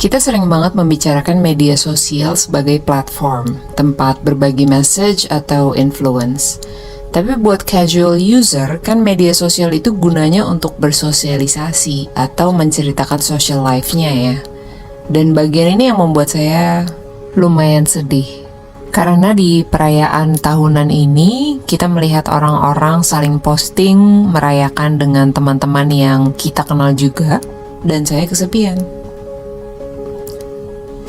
Kita sering banget membicarakan media sosial sebagai platform, tempat berbagi message atau influence. Tapi buat casual user, kan media sosial itu gunanya untuk bersosialisasi atau menceritakan social life-nya ya. Dan bagian ini yang membuat saya lumayan sedih. Karena di perayaan tahunan ini, kita melihat orang-orang saling posting, merayakan dengan teman-teman yang kita kenal juga, dan saya kesepian.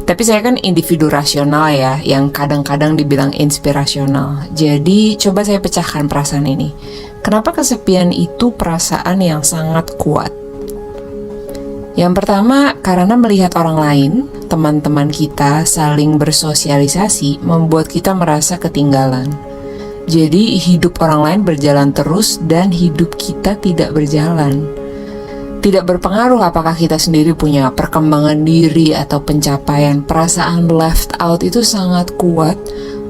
Tapi saya kan individu rasional ya, yang kadang-kadang dibilang inspirasional. Jadi coba saya pecahkan perasaan ini. Kenapa kesepian itu perasaan yang sangat kuat? Yang pertama, karena melihat orang lain, teman-teman kita saling bersosialisasi, membuat kita merasa ketinggalan. Jadi hidup orang lain berjalan terus dan hidup kita tidak berjalan. Tidak berpengaruh apakah kita sendiri punya perkembangan diri atau pencapaian, perasaan left out itu sangat kuat.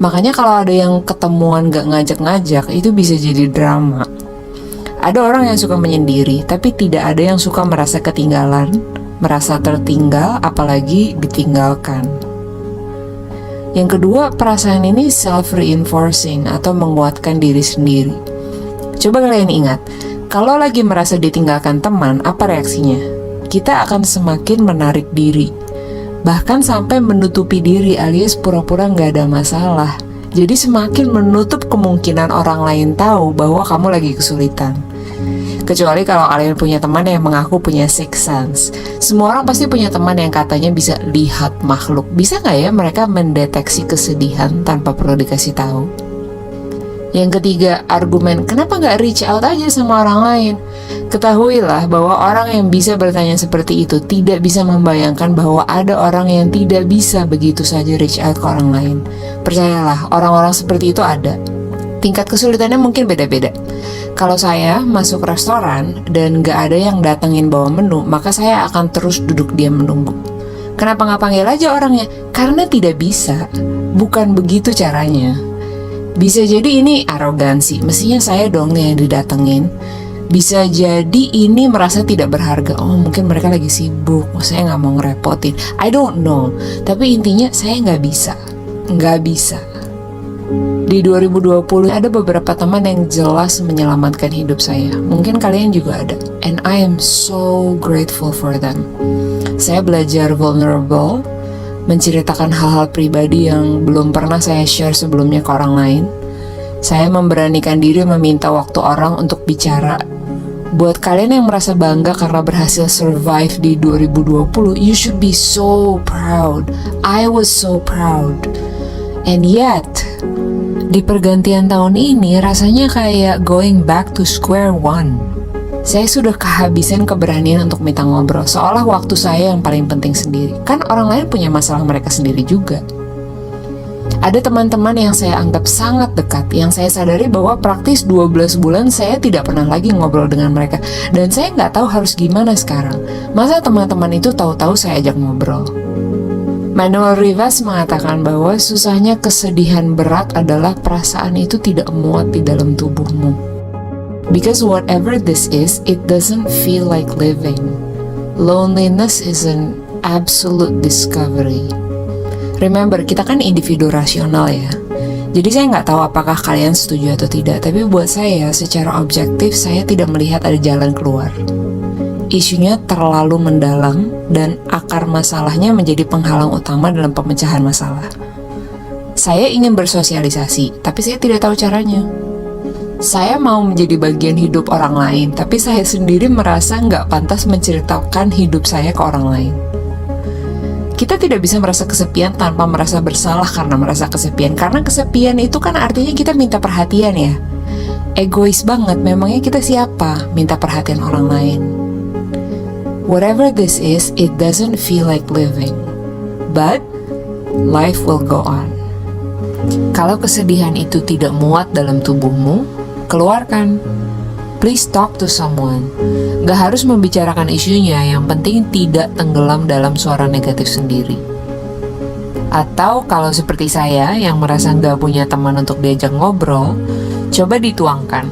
Makanya kalau ada yang ketemuan gak ngajak-ngajak, itu bisa jadi drama. Ada orang yang suka menyendiri, tapi tidak ada yang suka merasa ketinggalan, merasa tertinggal, apalagi ditinggalkan. Yang kedua, perasaan ini self-reinforcing atau menguatkan diri sendiri. Coba kalian ingat, kalau lagi merasa ditinggalkan teman, apa reaksinya? Kita akan semakin menarik diri, bahkan sampai menutupi diri alias pura-pura nggak ada masalah. Jadi semakin menutup kemungkinan orang lain tahu bahwa kamu lagi kesulitan. Kecuali kalau kalian punya teman yang mengaku punya sixth sense. Semua orang pasti punya teman yang katanya bisa lihat makhluk. Bisa nggak ya mereka mendeteksi kesedihan tanpa perlu dikasih tahu? Yang ketiga, argumen kenapa nggak reach out aja sama orang lain? Ketahuilah bahwa orang yang bisa bertanya seperti itu tidak bisa membayangkan bahwa ada orang yang tidak bisa begitu saja reach out ke orang lain. Percayalah, orang-orang seperti itu ada. Tingkat kesulitannya mungkin beda-beda. Kalau saya masuk restoran dan nggak ada yang datengin bawa menu, maka saya akan terus duduk diam menunggu. Kenapa nggak panggil aja orangnya? Karena tidak bisa. Bukan begitu caranya. Bisa jadi ini arogansi, mestinya saya dong yang didatengin. Bisa jadi ini merasa tidak berharga. Oh mungkin mereka lagi sibuk, saya nggak mau ngerepotin. I don't know, tapi intinya saya nggak bisa. Di 2020 ada beberapa teman yang jelas menyelamatkan hidup saya. Mungkin kalian juga ada. And I am so grateful for them. Saya belajar vulnerable, menceritakan hal-hal pribadi yang belum pernah saya share sebelumnya ke orang lain. Saya memberanikan diri meminta waktu orang untuk bicara. Buat kalian yang merasa bangga karena berhasil survive di 2020, you should be so proud. I was so proud. And yet, di pergantian tahun ini rasanya kayak going back to square one. Saya sudah kehabisan keberanian untuk minta ngobrol, seolah waktu saya yang paling penting sendiri. Kan orang lain punya masalah mereka sendiri juga. Ada teman-teman yang saya anggap sangat dekat, yang saya sadari bahwa praktis 12 bulan saya tidak pernah lagi ngobrol dengan mereka. Dan saya nggak tahu harus gimana sekarang. Masa teman-teman itu tahu-tahu saya ajak ngobrol? Manuel Rivas mengatakan bahwa susahnya kesedihan berat adalah perasaan itu tidak muat di dalam tubuhmu. Because whatever this is, it doesn't feel like living. Loneliness is an absolute discovery. Remember, kita kan individu rasional ya. Jadi saya nggak tahu apakah kalian setuju atau tidak, tapi buat saya, secara objektif, saya tidak melihat ada jalan keluar. Isunya terlalu mendalam dan akar masalahnya menjadi penghalang utama dalam pemecahan masalah. Saya ingin bersosialisasi, tapi saya tidak tahu caranya. Saya mau menjadi bagian hidup orang lain, tapi saya sendiri merasa nggak pantas menceritakan hidup saya ke orang lain. Kita tidak bisa merasa kesepian tanpa merasa bersalah karena merasa kesepian. Karena kesepian itu kan artinya kita minta perhatian ya. Egois banget, memangnya kita siapa minta perhatian orang lain? Whatever this is, it doesn't feel like living. But, life will go on. Kalau kesedihan itu tidak muat dalam tubuhmu, keluarkan. Please talk to someone. Gak harus membicarakan isunya, yang penting tidak tenggelam dalam suara negatif sendiri. Atau kalau seperti saya yang merasa gak punya teman untuk diajak ngobrol, coba dituangkan.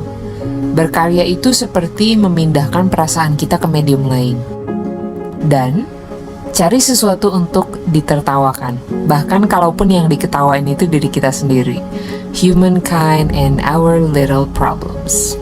Berkarya itu seperti memindahkan perasaan kita ke medium lain. Dan Cari sesuatu untuk ditertawakan, bahkan kalaupun yang diketawain itu diri kita sendiri. Humankind and our little problems.